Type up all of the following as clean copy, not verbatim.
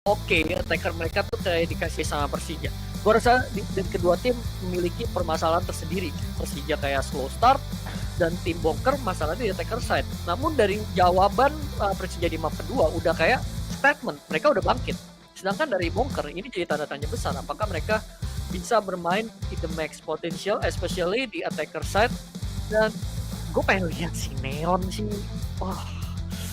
oke, attacker mereka tuh kayak dikasih sama Persija. Gue rasa di kedua tim memiliki permasalahan tersendiri. Persija kayak slow start, dan tim Bonker masalahnya di attacker side. Namun dari jawaban Persija di map kedua udah kayak statement, mereka udah bangkit. Sedangkan dari Bonker ini jadi tanda tanya besar, apakah mereka bisa bermain in the max potential, especially di attacker side. Dan gue pengen lihat si Neon sih. Wah,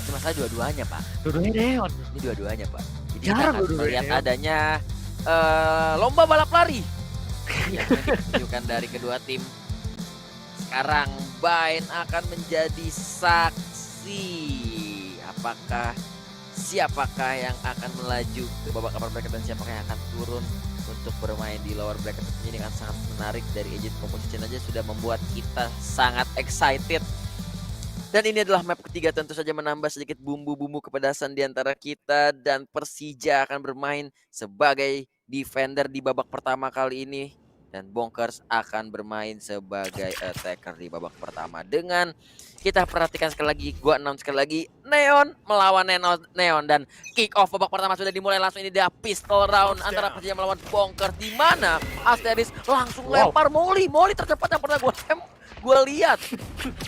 Ini masalah dua-duanya, Pak. dua-duanya Neon. Ini dua-duanya, Pak. Jadi Jarang kita akan dua-duanya melihat Neon. adanya lomba balap lari yang ditunjukkan dari kedua tim. Sekarang Bain akan menjadi saksi. Siapakah yang akan melaju ke babak upper bracket dan siapakah yang akan turun untuk bermain di lower bracket. Ini dengan sangat menarik. Dari agent composition aja sudah membuat kita sangat excited. Dan ini adalah map ketiga, tentu saja menambah sedikit bumbu-bumbu kepedasan di antara kita. Dan Persija akan bermain sebagai defender di babak pertama kali ini. Dan Bonkers akan bermain sebagai attacker di babak pertama. Dengan kita perhatikan sekali lagi, gua announce sekali lagi, Neon melawan Neon. Dan kick off babak pertama sudah dimulai. Langsung ini dia pistol round antara Persija melawan Bonkers. Di mana Asteris langsung lempar Molly tercepat yang pernah gue lihat.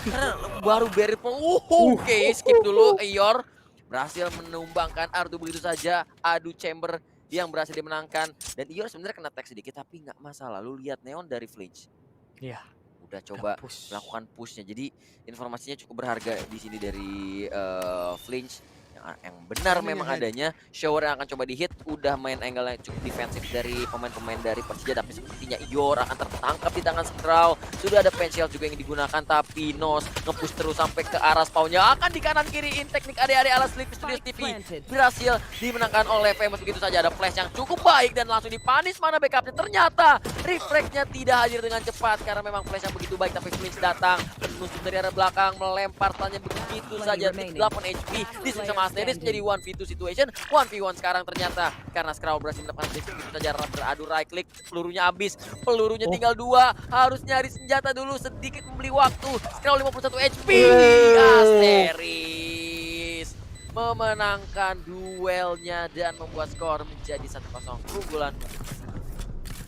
Karena baru beri oke, skip dulu. Eyor berhasil menumbangkan Ardu begitu saja. Adu Chamber yang berhasil dimenangkan. Dan Eyor sebenarnya kena tag sedikit, tapi nggak masalah. Lu lihat Neon dari flinch. Iya. Udah coba melakukan pushnya. Jadi informasinya cukup berharga di sini dari flinch. Yang benar memang adanya shower yang akan coba dihit. Udah main angle yang cukup defensif dari pemain-pemain dari Persija, tapi sepertinya Ior akan tertangkap di tangan Skral. Sudah ada pensial juga yang digunakan, tapi Nos nge-push terus sampai ke arah spawnnya. Akan di kanan kiriin teknik ade-ade ala Sleepy Studios TV. Berhasil dimenangkan oleh Famous. Begitu saja ada flash yang cukup baik dan langsung dipanis. Mana backupnya? Ternyata reflexnya tidak hadir dengan cepat karena memang flash yang begitu baik, tapi Flinch datang menusuk dari arah belakang, melempar tanya begitu saja. 8 HP disusun sama Asteris menjadi 1v2 situation. 1v1 sekarang ternyata karena Skral berhasil mendapatkan begitu saja beradu right click. Pelurunya habis, pelurunya tinggal 2. Harus nyari senjata dulu, sedikit membeli waktu. Skral 51 HP. Asteris memenangkan duelnya dan membuat skor menjadi 1-0 keunggulan.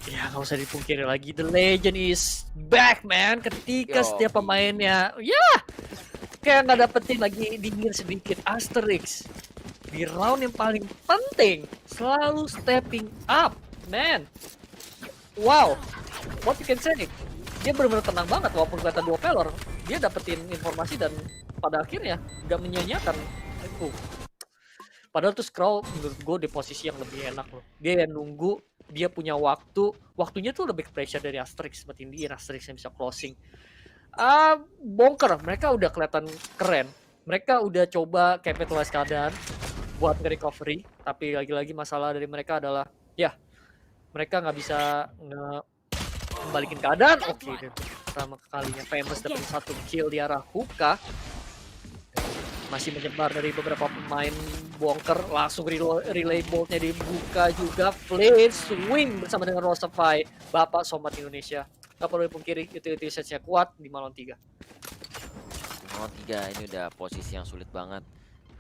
Ya nggak usah dipungkiri lagi, the legend is back man. Ketika setiap pemainnya kayak nggak dapetin lagi dingin sedikit. Asterix di round yang paling penting selalu stepping up man. Wow, what you can say. Dia benar-benar tenang banget walaupun kelihatan dua pelor. Dia dapetin informasi dan pada akhirnya nggak menyia-nyiakan. Padahal tuh Skral menurut gue di posisi yang lebih enak loh. Dia yang nunggu, dia punya waktunya tuh lebih pressure dari Asterix. Seperti ini Asterix yang bisa closing. Bonker, mereka udah kelihatan keren. Mereka udah coba capitalize keadaan buat nge-recovery. Tapi lagi-lagi masalah dari mereka adalah mereka nggak bisa membalikin keadaan. Oke, pertama kalinya Famous dapat 1 kill di arah Hookah. Masih menyebar dari beberapa pemain Bonker. Langsung relay boltnya dibuka juga. Flinch swing bersama dengan Rosafy, Bapak Somat Indonesia. Gak perlu dipungkiri, utility set-nya kuat di Malon 3. Malon 3 ini udah posisi yang sulit banget.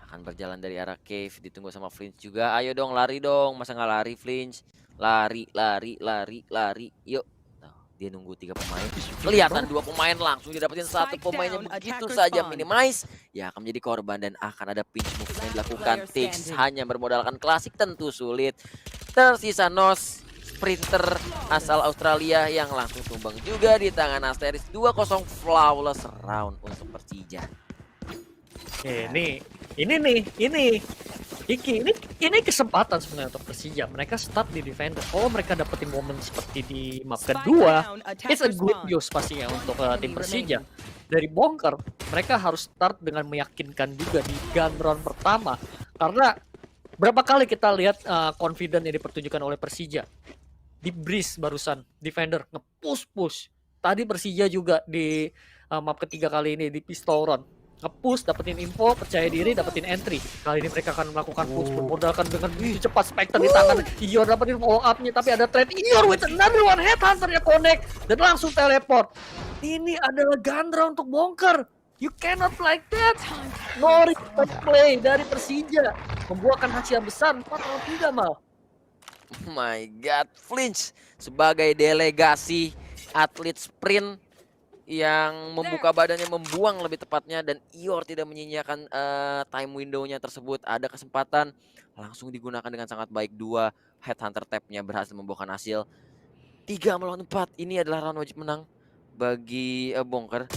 Akan berjalan dari arah cave, ditunggu sama Flinch juga. Ayo dong, lari dong. Masa nggak lari Flinch? Lari. Yuk. Dia nunggu 3 pemain. Kelihatan 2 pemain, langsung didapetin 1 pemainnya begitu saja minimize. Ya akan menjadi korban dan akan ada pinch move yang dilakukan. Tix hanya bermodalkan klasik, tentu sulit. Tersisa Nos, sprinter asal Australia yang langsung tumbang juga di tangan Asteris. 2-0 flawless round untuk Persija. Ini kesempatan sebenarnya untuk Persija. Mereka start di defender. Kalau mereka dapetin momen seperti di map kedua, it's a good news pastinya untuk tim Persija. Dari Bonker, mereka harus start dengan meyakinkan juga di gun round pertama. Karena berapa kali kita lihat confident yang dipertunjukkan oleh Persija. Di Breeze barusan, defender nge-push. Tadi Persija juga di map ketiga kali ini di pistol round. Nge-push, dapetin info, percaya diri, dapetin entry. Kali ini mereka akan melakukan push, bermodalkan dengan begitu cepat Spectre di tangan. Ior dapetin follow up-nya, tapi ada trade. Ior with another one, headhunter-nya connect, dan langsung teleport. Ini adalah Gandra untuk Bonker. You cannot like that. No replay play dari Persija membuahkan hasil besar 4-3 mal. Oh my god, Flinch sebagai delegasi atlet sprint yang membuka badannya, membuang lebih tepatnya, dan Ior tidak menyia-nyiakan time window-nya tersebut. Ada kesempatan langsung digunakan dengan sangat baik. 2 headhunter tap-nya berhasil membuahkan hasil 3 melawan 4. Ini adalah round wajib menang bagi Bonker.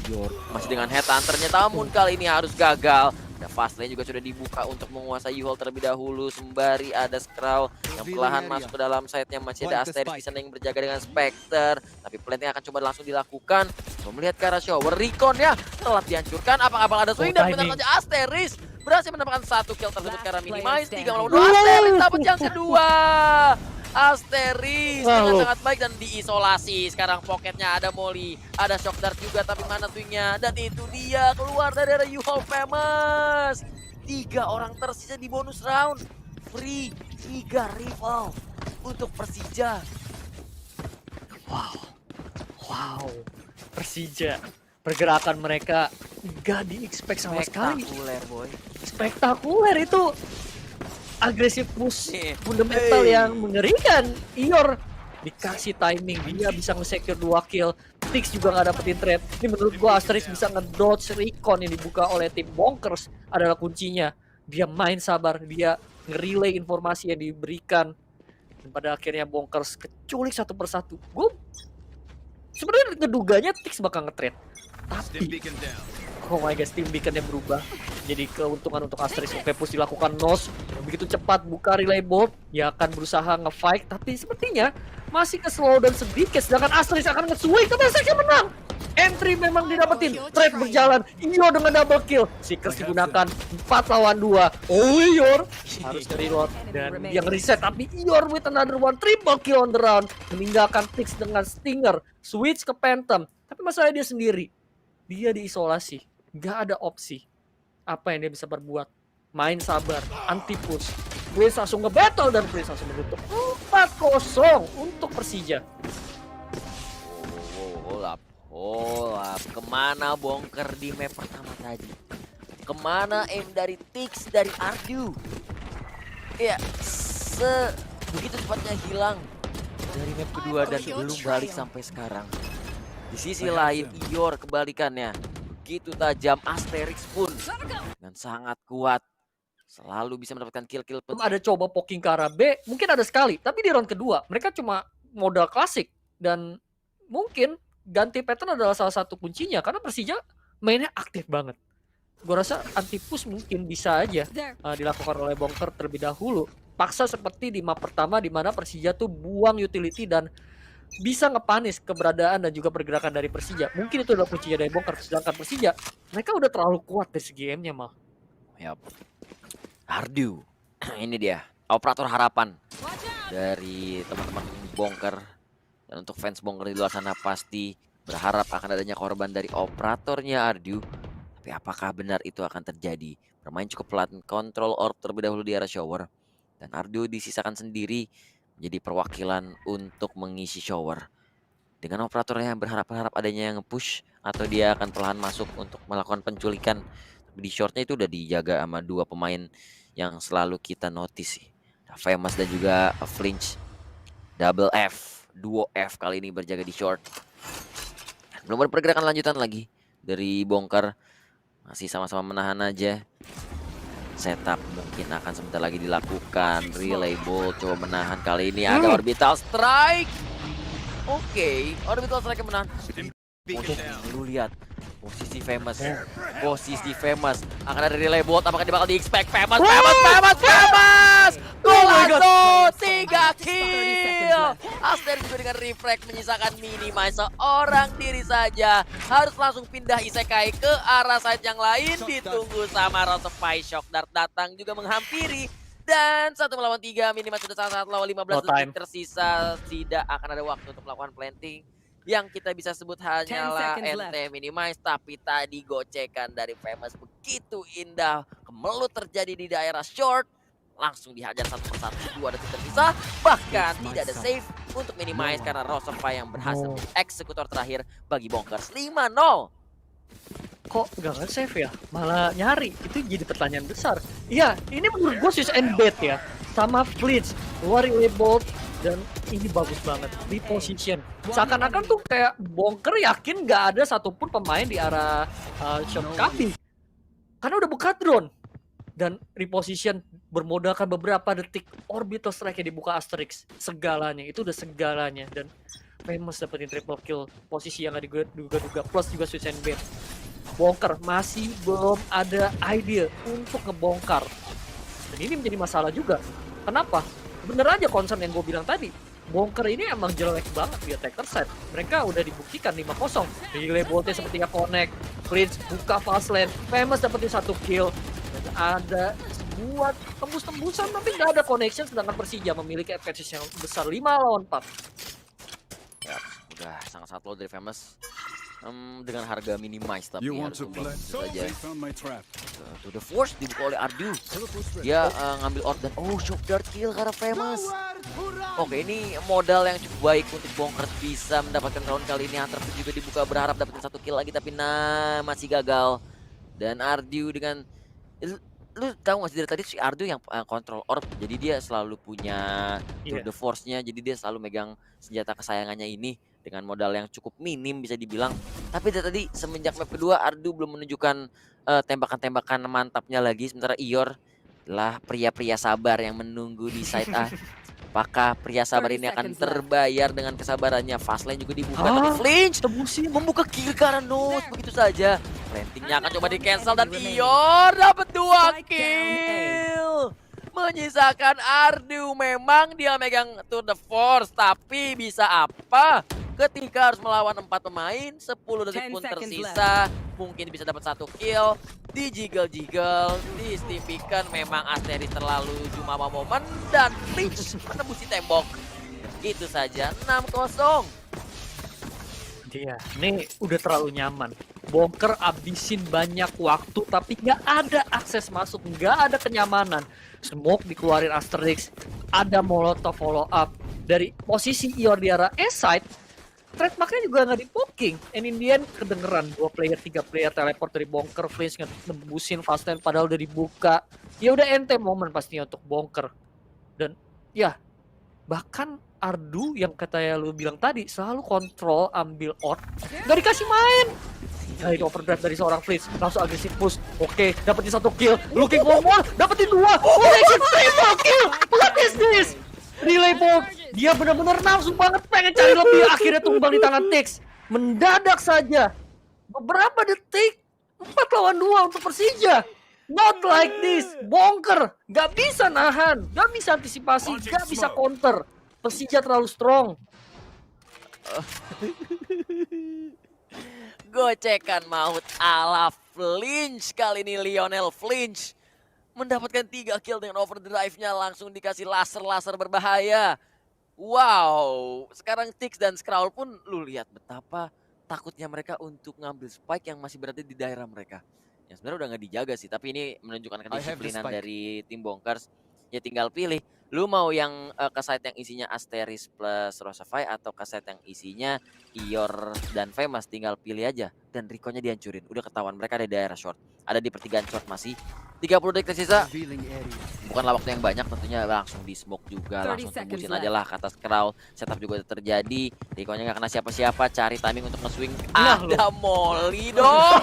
Ior masih dengan headhunternya, namun kali ini harus gagal. Ada fast lane juga sudah dibuka untuk menguasai U-Haul terlebih dahulu. Sembari ada Skrull yang perlahan masuk ke dalam side-nya. Masih ada Asteris di sana yang berjaga dengan Spectre. Tapi planting akan coba langsung dilakukan. Coba melihat ke arah shower. Recon ya telah dihancurkan. Apakah ada swing, dan benar saja Asteris berhasil mendapatkan 1 kill tersebut karena Minimize. 3 melawan 2. Asteris dapat yang kedua. Asteris dengan sangat baik dan diisolasi. Sekarang pocketnya ada Molly, ada Shock Dart juga, tapi mana swingnya? Dan itu dia keluar dari area U-Haul Famous. 3 orang tersisa di bonus round. Free 3 rival untuk Persija. Wow, Persija pergerakan mereka gak di-expect sama sekali. Spektakuler, boy. Spektakuler itu. Agresif push fundamental yang mengerikan. Ior dikasih timing, dia bisa nge-secure 2 kill. Tix juga nggak dapetin trade. Ini menurut gua Asteris bisa ngedodge recon yang dibuka oleh tim Bonkers adalah kuncinya. Dia main sabar, dia nge-relay informasi yang diberikan. Dan pada akhirnya Bonkers keculik satu persatu. Gue sebenarnya ngeduganya Tix bakal nge-trade. Tapi oh my god, Steam Beacon-nya berubah. Jadi keuntungan untuk Asteris. Oke, push dilakukan Nos. Begitu cepat buka relay bolt. Dia akan berusaha nge-fight. Tapi sepertinya masih ke-slow dan sedikit. Sedangkan Asteris akan nge-swing. Tapi Asteris menang. Entry memang didapetin. Trade berjalan. Ior dengan double kill. Seekers digunakan 4 lawan 2. Oh, Ior harus nge-reload. Dan dia nge-reset. Tapi Ior with another one. Triple kill on the round. Meninggalkan Tix dengan Stinger. Switch ke Phantom. Tapi masalahnya dia sendiri. Dia diisolasi. Gak ada opsi. Apa yang dia bisa berbuat? Main sabar, anti push. Prince langsung nge-battle dan Prince langsung menutup 4-0 untuk Persija. Hold up. Kemana Bonker di map pertama tadi? Kemana aim dari Tix, dari Ardu? Ya, begitu cepatnya hilang dari map kedua dan belum balik sampai sekarang. Di sisi lain, Ior kebalikannya. Begitu tajam, Asterix pun dengan sangat kuat. Selalu bisa mendapatkan kill-kill. Ada coba poking ke arah B, mungkin ada sekali. Tapi di round kedua, mereka cuma modal klasik. Dan mungkin ganti pattern adalah salah satu kuncinya. Karena Persija mainnya aktif banget. Gue rasa anti-push mungkin bisa aja dilakukan oleh Bonker terlebih dahulu. Paksa seperti di map pertama, di mana Persija tuh buang utility dan bisa ngepanis keberadaan dan juga pergerakan dari Persija. Mungkin itu adalah kuncinya dari Bonker. Sedangkan Persija, mereka udah terlalu kuat dari segi game-nya mal. Yap. Ardu. Ini dia, operator harapan dari teman-teman Bonker. Dan untuk fans Bonker di luar sana pasti berharap akan adanya korban dari operatornya Ardu. Tapi apakah benar itu akan terjadi? Bermain cukup pelan, kontrol orb terlebih dahulu di area shower. Dan Ardu disisakan sendiri menjadi perwakilan untuk mengisi shower. Dengan operatornya berharap adanya yang nge-push atau dia akan perlahan masuk untuk melakukan penculikan. Tapi di shortnya itu udah dijaga sama 2 pemain yang selalu kita notice sih. Famous dan juga Flinch. Double F, duo F kali ini berjaga di short. Belum ada pergerakan lanjutan lagi dari Bonker. Masih sama-sama menahan aja. Setup mungkin akan sebentar lagi dilakukan. Relay Bolt coba menahan, kali ini ada Orbital Strike. Oke, Orbital Strike menahan. Lu lihat posisi Famous. Akan ada Relay Bolt, apakah dia bakal di-expect? Famous. Golazo 3 kill. Aster juga dengan reflect menyisakan Minimize seorang diri saja. Harus langsung pindah isekai ke arah side yang lain. Ditunggu sama Rosefy. Shock Dart datang juga menghampiri. Dan 1 melawan 3, Minimize sudah sangat lawan 15 detik tersisa. Tidak akan ada waktu untuk melakukan planting. Yang kita bisa sebut hanyalah NT Minimize. Tapi tadi gocekan dari Famous begitu indah. Kemelut terjadi di daerah short. Langsung dihajar satu persatu, 2 detik tersisa. Bahkan tidak ada save untuk Minimize karena Rosefy yang berhasil menjadi eksekutor terakhir bagi Bonkers. 5-0. kok nggak nge-save ya? Malah nyari. Itu jadi pertanyaan besar. Iya, ini menurut gue switch and bet ya. Sama Flitz, keluarin Bolt, dan ini bagus banget. Reposition. Seakan-akan tuh kayak Bonker yakin nggak ada satupun pemain di arah shot kami. Karena udah buka drone. Dan reposition bermodalkan beberapa detik orbital strike yang dibuka Asterix. Segalanya, itu udah segalanya. Dan Famous dapetin triple kill. Posisi yang gak diduga-duga. Plus juga switch and bait. Bonker masih belum ada idea untuk ngebongkar. Dan ini menjadi masalah juga. Kenapa? Bener aja concern yang gue bilang tadi. Bonker ini emang jelek banget di attacker side. Mereka udah dibuktikan 5-0. Relay boltnya sepertinya connect. Prince buka fast lane. Famous dapetin 1 kill. Dan ada buat tembus-tembusan tapi nggak ada connection, sedangkan Persija memiliki advantage yang besar 5 lawan 4. Ya, udah sangat-sangat low dari Famous. Dengan harga minimize tapi harus tumbang saja. To the force dibuka oleh Ardu. Dia ngambil ort dan shock dart kill karena Famous. Oke, ini modal yang cukup baik untuk Bonkers bisa mendapatkan round kali ini. Hunter pun juga dibuka berharap dapetin 1 kill lagi tapi masih gagal. Dan Ardu dengan lu tahu gak sih dari tadi si Ardu yang kontrol orb, jadi dia selalu punya tour de force-nya, jadi dia selalu megang senjata kesayangannya ini dengan modal yang cukup minim bisa dibilang. Tapi dari tadi semenjak map kedua Ardu belum menunjukkan tembakan-tembakan mantapnya lagi, sementara Ior lah pria-pria sabar yang menunggu di side A. Apakah pria sabar ini akan terbayar dengan kesabarannya? Fastlane juga dibuka tapi Flinch membuka kill karena Nose begitu saja. Plantingnya akan coba di cancel dan Ior dapat 2 kill. Menyisakan Ardu, memang dia megang tour de force tapi bisa apa? Ketika harus melawan 4 pemain, 10 detik pun tersisa, mungkin bisa dapat 1 kill. Dijigel-jigel, distimpikan, memang Asteris terlalu jumawa momen dan Flinch menembusi tembok. Itu saja 6-0. Iya, ini udah terlalu nyaman. Bonker abisin banyak waktu tapi nggak ada akses masuk, nggak ada kenyamanan. Smoke dikeluarin Asterix, ada molotov follow up dari posisi Ior di arah S-side. Trademarknya juga nggak di-poking. And in the end kedengeran 2 player, 3 player teleport dari Bonker. Flinch ngembusin fastlane padahal udah dibuka. Ya udah ente momen pastinya untuk Bonker. Dan ya bahkan Ardu yang katanya lu bilang tadi selalu kontrol ambil ort, nggak dikasih main. Dari overdrive dari seorang Flinch langsung agresif push. Oke, dapetin 1 kill. Looking for more, dapetin 2. Connection triple kill. What is this? Relay bolt, dia benar-benar nafsu banget pengen cari lebih, akhirnya tumbang di tangan Tix. Mendadak saja. Beberapa detik 4 lawan 2 untuk Persija. Not like this. Bonker gak bisa nahan, gak bisa antisipasi, gak bisa counter. Persija terlalu strong. Gocekan maut ala Flinch kali ini. Lionel Flinch mendapatkan 3 kill dengan overdrive-nya, langsung dikasih laser-laser berbahaya. Wow, sekarang Tix dan Skrull pun lu lihat betapa takutnya mereka untuk ngambil spike yang masih berada di daerah mereka. Yang sebenarnya udah nggak dijaga sih, tapi ini menunjukkan kedisiplinan dari tim Bonkers. Ya tinggal pilih, lu mau yang ke site yang isinya Asteris plus Rosafai atau ke site yang isinya Ior dan Famous, tinggal pilih aja. Dan Rico-nya dihancurin, udah ketahuan mereka ada di daerah short. Ada di pertigaan short masih 30 detik tersisa. Bukanlah waktu yang banyak, tentunya langsung di smoke juga, langsung tembusin aja lah kata Skrull. Setup juga terjadi, Rico-nya gak kena siapa-siapa, cari timing untuk nge-swing. Ada Molly dong.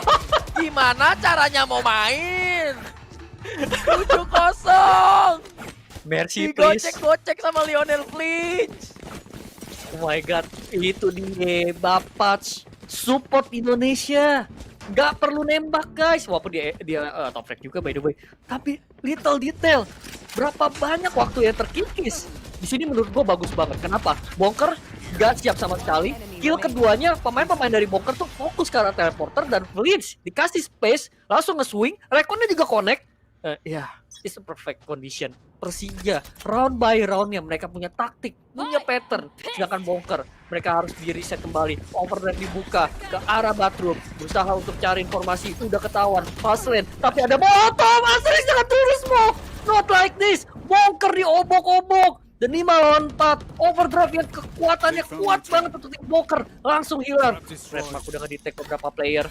Gimana caranya mau main? 7-0. Mercy please. Digocek-gocek sama Lionel Flinch. Oh my god, itu dia Bapak support Indonesia. Gak perlu nembak guys, walaupun dia top frag juga by the way. Tapi little detail, berapa banyak waktu yang terkikis. Di sini menurut gue bagus banget. Kenapa? Bonker gak siap sama sekali. Kill keduanya pemain-pemain dari Bonker tuh fokus ke arah teleporter dan Flinch dikasih space, langsung nge-swing. Rekonnya juga connect. It's a perfect condition. Persija round by roundnya mereka punya taktik, punya pattern. Sedangkan Bonker mereka harus di reset kembali. Overdrive dibuka ke arah bathroom, berusaha untuk cari informasi. Udah ketahuan Fastlane, tapi ada bottom. Asterix jangan turun smoke. Not like this. Bonker diobok-obok. Dan 5 lawan 4. Overdrive yang kekuatannya kuat banget untuk tim Bonker langsung hilang. Redmark udah nge-detect beberapa player.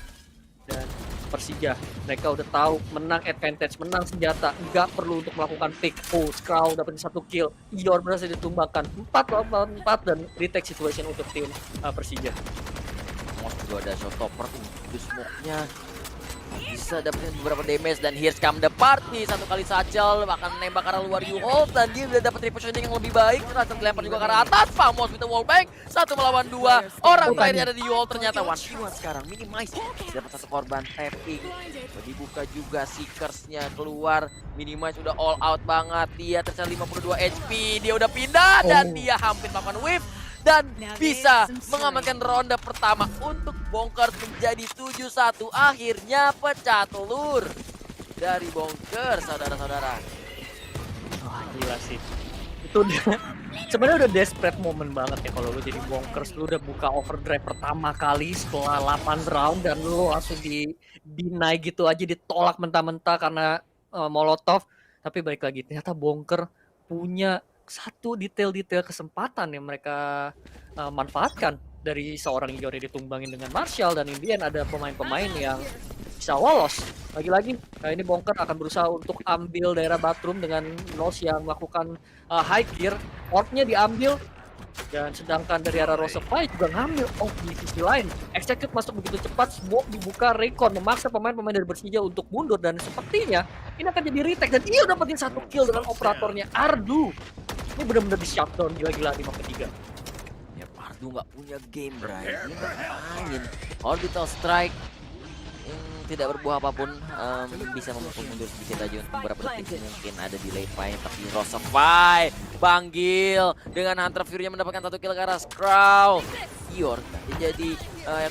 Dan Persija. Mereka udah tahu menang advantage, menang senjata, nggak perlu untuk melakukan pick. Oh, Skrull dapat 1 kill. Ior berhasil ditumbangkan 4 lawan 4 dan retake situation untuk tim Persija. Mos juga ada showstopper tuh, itu smoke-nya bisa dapetin beberapa damage dan here's come the party. Satu kali Satchel bahkan nembak ke arah luar U-Hold dan dia udah dapet repositioning yang lebih baik. Rasa dilempar juga ke arah atas. Famos with the wallbang. 1 melawan 2. Orang terakhirnya ada di U-Hold ternyata 1v1 sekarang. Minimize dapat 1 korban tapping. Dibuka juga Seekers-nya keluar. Minimize udah all out banget. Dia tercatat 52 HP. Dia udah pindah dan dia hampir melakukan wave. Dan bisa mengamankan ronde pertama untuk Bonkers menjadi 7-1. Akhirnya pecah telur dari Bonkers, saudara-saudara. Wah, gila sih. Itu sebenarnya udah desperate moment banget ya kalau lu jadi Bonkers. Lu udah buka overdrive pertama kali setelah 8 round dan lu langsung di-deny gitu aja, ditolak mentah-mentah karena Molotov. Tapi balik lagi, ternyata Bonker punya satu detail-detail kesempatan yang mereka manfaatkan dari seorang Iori ditumbangin dengan Marshall, dan Indian ada pemain-pemain yang bisa lolos. Lagi-lagi ini Bonker akan berusaha untuk ambil daerah bathroom dengan Nos yang melakukan high gear. Orb-nya diambil, dan sedangkan dari arah Rosefy juga ngambil. Oh, di sisi lain Execute masuk begitu cepat, smoke dibuka, Recon memaksa pemain-pemain dari Persija untuk mundur, dan sepertinya ini akan jadi retake dan ia dapetin 1 kill dengan operatornya Ardu. Ini benar-benar di shutdown gila-gila di map ketiga. Ya Ardu nggak punya game, Bray. Dia nggak main. Orbital Strike tidak berbuah apapun, bisa memukul mundur sedikit aja untuk beberapa detik. Mungkin ada delay fight, tapi Rosefy panggil dengan Hunter Fury-nya mendapatkan 1 kill ke arah Skrull. Ior jadi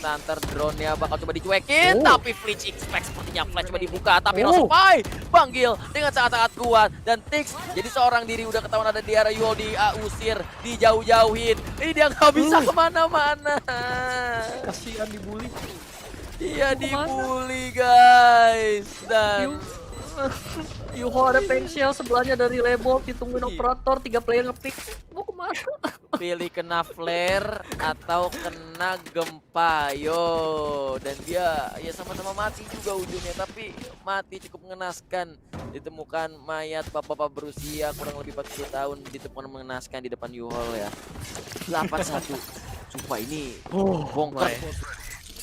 Hunter drone-nya bakal coba dicuekin, tapi Flinch expect sepertinya Flash coba dibuka, tapi Rosefy panggil dengan sangat-sangat kuat, dan Tix jadi seorang diri udah ketahuan ada di area Yuol, diusir, dijauh-jauhin. Ini dia nggak bisa kemana-mana. Kasihan dibully. Iya, dibully guys. Dan Yuho ada pensial, sebelahnya dari Lebol, ditungguin operator, 3 player ngepick. Mau kemana? pilih kena flare atau kena gempa, yo. Dan dia ya sama-sama mati juga ujungnya, tapi mati cukup mengenaskan. Ditemukan mayat bapak-bapak berusia kurang lebih 40 tahun, ditemukan mengenaskan di depan U-Haul ya. 8-1. Sumpah ini bongkar.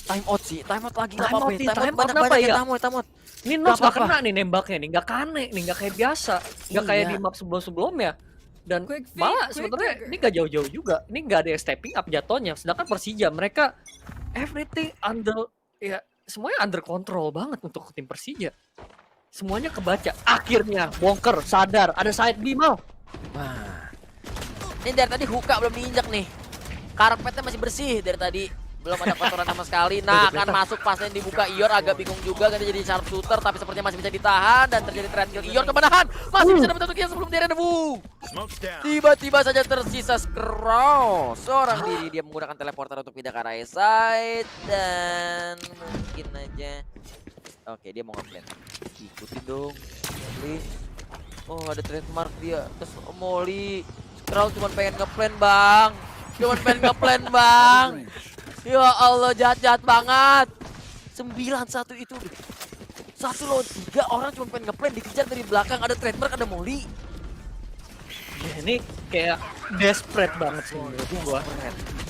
Time out sih, time out lagi nggak apa-apa. Time out banyak ya. Time out. Ini Nos gak kena nih nembaknya nih, gak kane nih, gak kayak biasa, gak kayak di map sebelum-sebelumnya. Dan malah sebenarnya ini gak jauh-jauh juga, ini gak ada yang stepping up jatuhnya. Sedangkan Persija mereka everything under, ya semuanya under control banget untuk tim Persija. Semuanya kebaca. Akhirnya Bonker sadar ada side B mau. Wah, ini dari tadi Huka belum diinjak nih, karpetnya masih bersih dari tadi. Belum ada kotoran sama sekali. Nah, akan masuk pasnya yang dibuka. Ior agak bingung juga kan jadi sharpshooter, tapi sepertinya masih bisa ditahan dan terjadi trade kill. Ior kemenahan masih bisa dapat 1 kill sebelum dia debu. Tiba-tiba saja tersisa Skrull. Seorang diri dia menggunakan teleporter untuk pindah ke arah side, dan mungkin aja oke, dia mau nge-plan. Ikutin dong. Oh, ada trademark dia. Terus Molly. Skrull cuma pengen nge-plan, Bang. Cuma pengen nge-plan, Bang. Ya Allah, jahat-jahat banget. 9-1 itu. 1 lawan 3 orang cuma pengen ngeplan, dikejar dari belakang, ada trademark, ada Molly. Ya, ini kayak desperate banget sih menurut gua.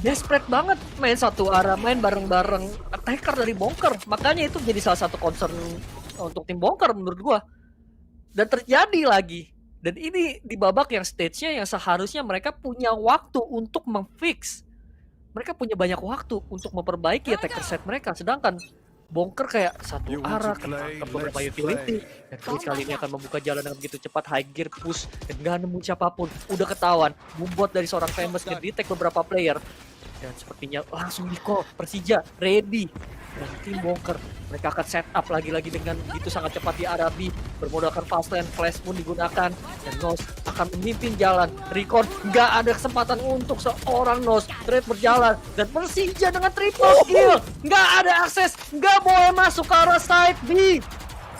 Desperate banget main satu arah, main bareng-bareng attacker dari Bonker. Makanya itu jadi salah satu concern untuk tim Bonker menurut gua. Dan terjadi lagi. Dan ini di babak yang stage-nya yang seharusnya mereka punya waktu untuk memfix. Mereka punya banyak waktu untuk memperbaiki attacker set mereka, sedangkan Bonker kayak satu arah ke beberapa utility, dan kali ini akan membuka jalan dengan begitu cepat, high gear push dan gak nemu siapapun. Udah ketahuan membuat dari seorang famous ngedetect beberapa player, dan sepertinya langsung di-call Persija ready. Dan tim Bonker mereka akan set up lagi-lagi dengan begitu sangat cepat di arah B, bermodalkan fast lane, flash pun digunakan, dan Nos akan memimpin jalan. Recon nggak ada kesempatan untuk seorang Nos, trade berjalan, dan Persija dengan triple kill, nggak ada akses, nggak boleh masuk ke arah side B.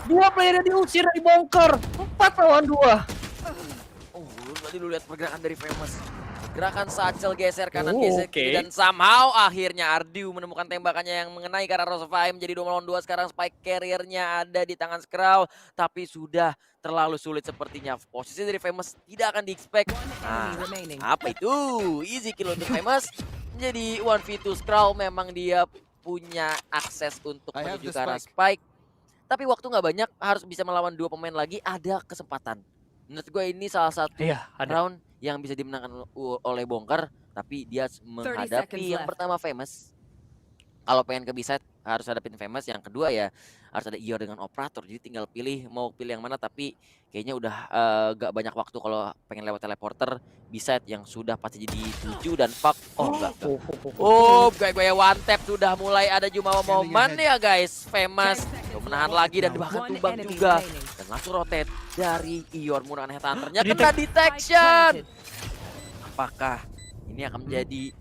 2 player diusir dari Bonker, 4 lawan 2. Oh, tadi lu lihat pergerakan dari Famous. Gerakan Satchel geser kanan, Oh, geser oke. kiri, dan somehow akhirnya Ardiu menemukan tembakannya yang mengenai karena Rosafai menjadi 2 melawan 2. Sekarang spike carrier-nya ada di tangan Skrull, tapi sudah terlalu sulit sepertinya. Posisi dari Famous tidak akan di-expect. Nah, apa itu? Easy kill untuk Famous. Jadi 1v2 Skrull, memang dia punya akses untuk I have menuju the ke arah spike. spike. Tapi waktu nggak banyak, harus bisa melawan 2 pemain lagi, ada kesempatan. Menurut gue ini salah satu Iya, ada. round yang bisa dimenangkan oleh Bongkar, tapi dia menghadapi yang pertama Famous. Kalau pengen ke B-side harus hadapin Famous, yang kedua ya harus ada Ior dengan operator. Jadi tinggal mau pilih yang mana, tapi kayaknya udah gak banyak waktu kalau pengen lewat teleporter. B-side yang sudah pasti jadi 7 dan fuck. Oh enggak. Oh, gue one tap sudah mulai ada Jumawa momen ya guys. Famous menahan lagi dan bahkan tumbang juga. Dan langsung rotate dari Ior menggunakan headhunternya, kena detection. Apakah ini akan menjadi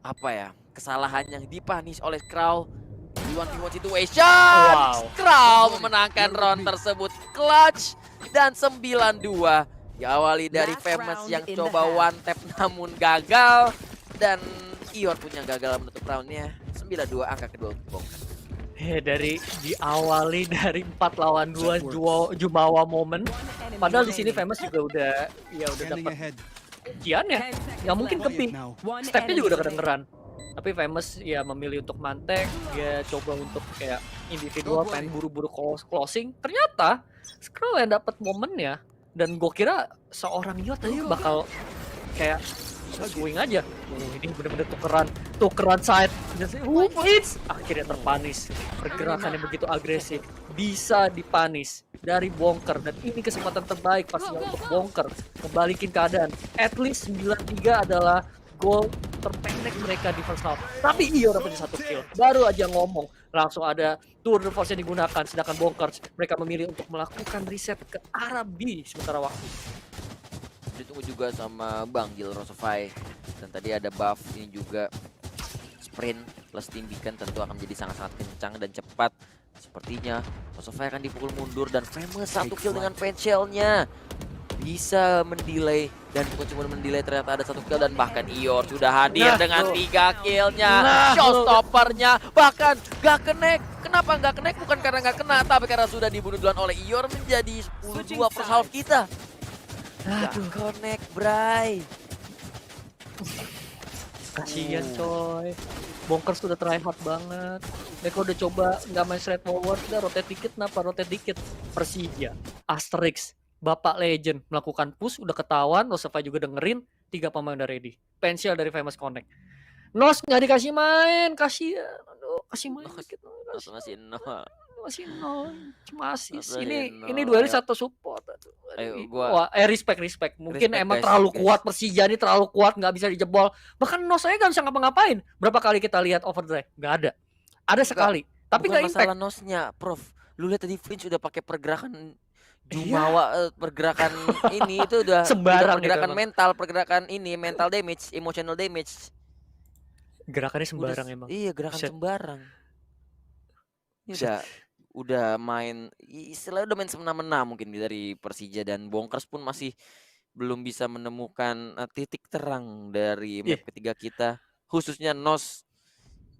apa ya, kesalahan yang dipunish oleh Skrull di 1v1 situation? Wow. Skrull memenangkan round tersebut clutch dan 9-2. Diawali dari Famous yang coba one tap namun gagal, dan Ior punya gagal menutup roundnya. 9-2 angka kedua untuk Bongkar. Dari diawali dari 4 lawan 2 Jumawa momen. Padahal di sini Famous juga udah Scanning dapat ahead. ujian ya. Yang mungkin ke ping. Now. Stepnya juga udah kedengeran. Tapi Famous ya memilih untuk mantek, dia coba untuk kayak individual pengen buru-buru closing. Ternyata Skrull yang dapat momennya, dan gue kira seorang Yo tadi bakal kayak going aja. Ini bener-bener tukeran side. Akhirnya terpanis. Pergerakan yang begitu agresif bisa dipanis dari Bongkar, dan ini kesempatan terbaik pastinya untuk Bongkar membalikin keadaan. At least 9-3 adalah gol terpendek mereka di first half. Tapi Ior dapat 1 kill. Baru aja ngomong, langsung ada tour de force yang digunakan, sedangkan Bongkar mereka memilih untuk melakukan reset ke arah B sementara waktu. Ditunggu juga sama Bang Gil Rosafai, dan tadi ada buff ini juga sprint plus timbikan tentu akan menjadi sangat-sangat kencang dan cepat. Sepertinya Rosafai akan dipukul mundur, dan Famous 1 kill dengan pencelnya bisa mendelay, dan bukan cuma mendelay, ternyata ada 1 kill, dan bahkan Ior sudah hadir dengan 3 killnya. Showstoppernya bahkan gak connect. Kenapa gak connect? Bukan karena gak kena, tapi karena sudah dibunuh duluan oleh Ior. Menjadi 10-2 per half kita. Gak connect, Bray. Kasian coy. Bongkar sudah try hard banget. Mereka udah coba nggak main straight forward, udah rotate dikit, kenapa rotate dikit. Persija, Asterix, Bapak Legend melakukan push, udah ketahuan, Rosafai juga dengerin, 3 pemain udah ready. Pensil dari Famous Connect. Nos nggak dikasih main, kasihan. Aduh, kasih main dikit. Masih no. Masih no, cuma asis. Masih Ini no, duel ayo. satu support. Ayo, Wah, respect. Mungkin Respect, emang guys, terlalu guys. kuat, Persija ini terlalu kuat, nggak bisa dijebol. Bahkan Nos saya nggak bisa ngapa-ngapain. Berapa kali kita lihat overdrive? Nggak ada. Ada sekali, tapi Bukan nggak impact. masalah nosnya, Prof. Lu lihat tadi Flinch udah pakai pergerakan Jumawa, pergerakan ini itu udah Sembarang udah pergerakan itu emang. mental, pergerakan ini mental damage, emotional damage. Gerakannya sembarang Udah, emang. iya, gerakan Buset. sembarang. Ini Buset. udah main, istilahnya udah main semena-mena mungkin dari Persija, dan Bongkers pun masih belum bisa menemukan titik terang dari map ketiga kita, khususnya Nos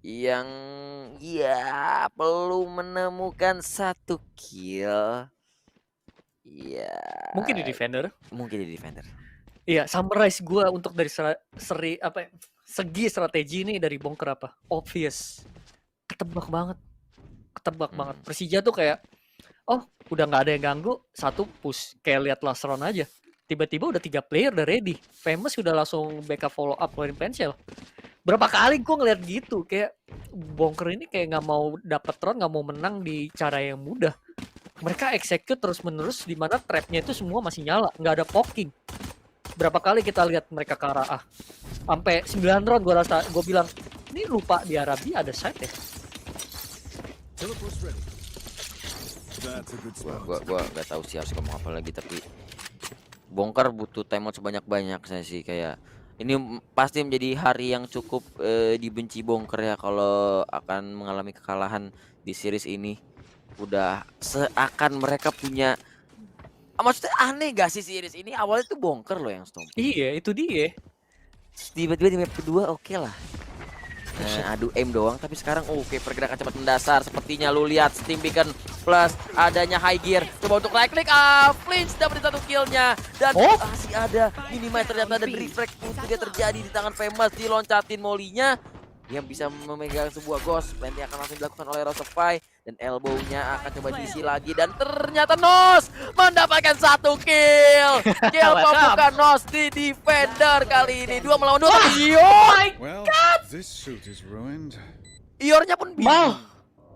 yang ya perlu menemukan 1 kill. Iya. Mungkin di defender. Mungkin di defender. Iya, summarize gue untuk dari segi strategi ini dari Bongkar apa? Obvious. Ketebak banget. Persija tuh kayak, oh udah nggak ada yang ganggu, 1 push. Kayak lihat last round aja. Tiba-tiba udah 3 player udah ready. Famous udah langsung backup follow up keluarin Pensil. Berapa kali gue ngeliat gitu, kayak Bongkar ini kayak nggak mau dapet round, nggak mau menang di cara yang mudah. Mereka execute terus-menerus di mana trapnya itu semua masih nyala, nggak ada poking. Berapa kali kita lihat mereka ke arah A. Sampai 9 round gue bilang, ini lupa di Arabi ada side ya. Gua nggak tahu sih harus ngomong apa lagi, tapi Bongkar butuh timeout sebanyak-banyak. Saya sih kayak ini pasti menjadi hari yang cukup dibenci Bongkar ya kalau akan mengalami kekalahan di series ini. Udah seakan mereka punya, maksudnya aneh gak sih series ini awalnya tuh Bongkar loh yang stomp. Iya, itu dia. Tiba-tiba di map kedua oke lah. Adu aim doang, tapi sekarang oke, pergerakan cepat mendasar. Sepertinya lu lihat Steam Beacon plus adanya High Gear. Coba untuk right click, Flinch dapetin 1 killnya. Dan masih ada Minimize ternyata, dan reflect untuk dia terjadi di tangan Famous. Diloncatin Molly-nya. Dia bisa memegang sebuah ghost. Planting akan langsung dilakukan oleh Rosafy. Dan elbow-nya akan coba diisi lagi. Dan ternyata Nos mendapatkan 1 kill. Kill pembuka Nos di defender kali ini. 2 melawan 2. Well, this suit is ruined. Iornya pun bingung.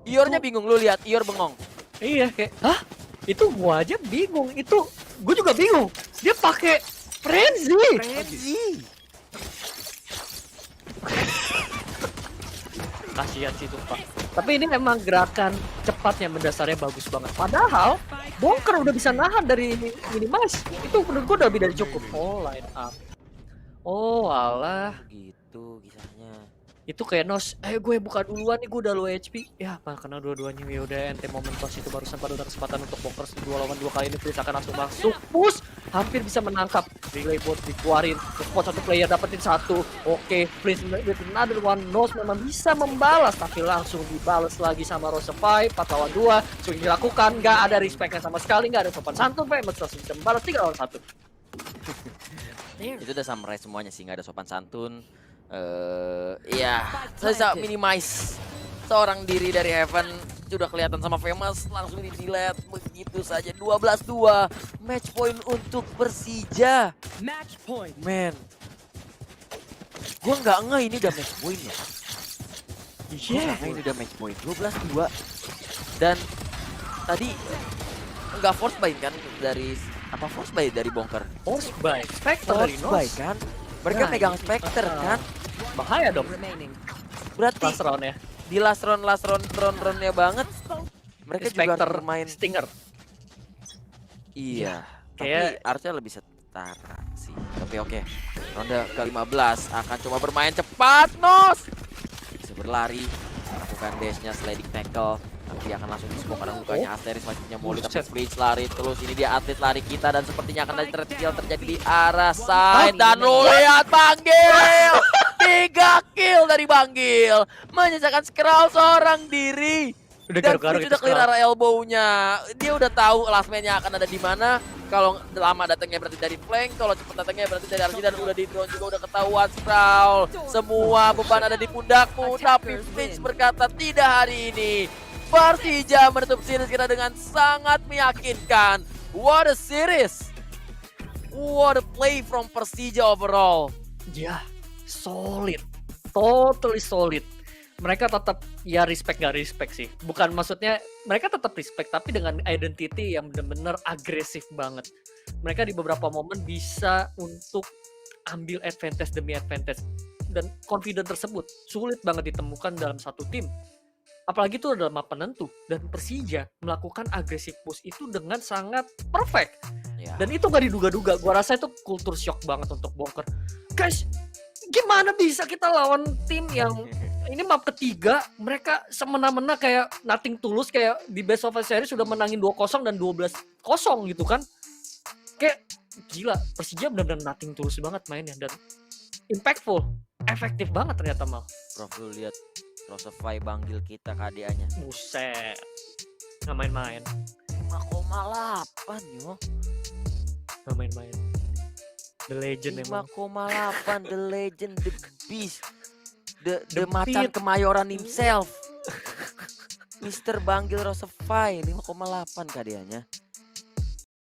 Iornya bingung, lu lihat Ior bengong. Iya kayak, hah? Itu gua aja bingung. Itu gua juga bingung. Dia pakai frenzy. Kasihan sih tuh Pak. Tapi ini memang gerakan cepatnya mendasarnya bagus banget. Padahal Bonker udah bisa nahan dari Minimize. Itu menurut gua udah lebih dari cukup. Oh, line up. Oh, alah. Gitu kisahnya. Itu kayak Nos, ayo gue buka duluan nih, gue udah low HP. Ya apa, karena dua-duanya ya udah ente momen toss itu barusan pada udah kesempatan untuk Bonkers 2 lawan 2 kali ini. Flinch akan langsung masuk, push, hampir bisa menangkap. Relay bot dikeluarin, spot 1 player dapetin 1. Oke, Flinch with another one. Nos memang bisa membalas, tapi langsung dibalas lagi sama Rosafy. 4 lawan 2, swing dilakukan, nggak ada respectnya sama sekali, nggak ada sopan santun. Famous langsung bisa membalas 3 lawan 1. Itu udah samurai semuanya sih, nggak ada sopan santun. Iya, saya Minimize seorang diri dari Heaven sudah kelihatan sama Famous, langsung di delete begitu saja. 12-2, match point untuk Persija. Match point. Man, gua nggak ngeh ini udah match point ya. Gua nggak ngeh ini udah match point. 12-2, dan tadi nggak force buy kan dari apa, force buy dari Bonker. Force buy, Spectre dari Force buy Nos. kan? Mereka Nah, megang ini. Spectre kan? Bahaya dong. Remaining. Berarti Last round ya. di last roundnya banget mereka juga Spectre bermain. Stinger. Iya, Kayak- tapi harusnya lebih setara sih. Tapi oke, ronde ke-15 akan coba bermain cepat. Nos bisa berlari, melakukan dash-nya, sliding tackle, tapi akan langsung di-smoke karena mukanya Asteris, wajibnya Molly, tapi Buset. Flinch lari terus. Ini dia atlet lari kita, dan sepertinya akan ada terjadi di arah side. Dan lu lihat Banggil, 3 kill dari Banggil, menyisakan Skrull seorang diri. Udah Dan garuk-garuk Flinch itu udah clear sekarang. arah elbow-nya. Dia udah tahu last man-nya akan ada di mana. Kalau lama datangnya berarti dari flank, kalau cepat datangnya berarti dari RG, dan udah di drone juga udah ketahuan Skrull. Semua beban ada di pundakmu, tapi Flinch berkata tidak hari ini. Persija menutup series kita dengan sangat meyakinkan. What a series. What a play from Persija overall. Ya, solid. Totally solid. Mereka tetap ya respect gak respect sih. Bukan maksudnya mereka tetap respect, tapi dengan identity yang benar-benar agresif banget. Mereka di beberapa momen bisa untuk ambil advantage demi advantage. Dan confident tersebut sulit banget ditemukan dalam satu tim. Apalagi itu adalah map penentu. Dan Persija melakukan agresif push itu dengan sangat perfect. Ya. Dan itu gak diduga-duga. Gua rasa itu culture shock banget untuk Bonker. Guys, gimana bisa kita lawan tim yang ini map ketiga, mereka semena-mena kayak nothing tulus, kayak di best of a series sudah menangin 2-0 dan 12-0 gitu kan. Kayak gila, Persija benar-benar nothing tulus banget mainnya, dan impactful, efektif banget ternyata Mal. Prof, lu lihat Rosafy Banggil kita KDA-nya. Buset, nggak main-main, 5,8 yo. nggak main-main. The legend emang. 5,8, the legend, the beast, the The macan beat. kemayoran himself. Mr. Banggil Rosafy 5,8 KDA-nya.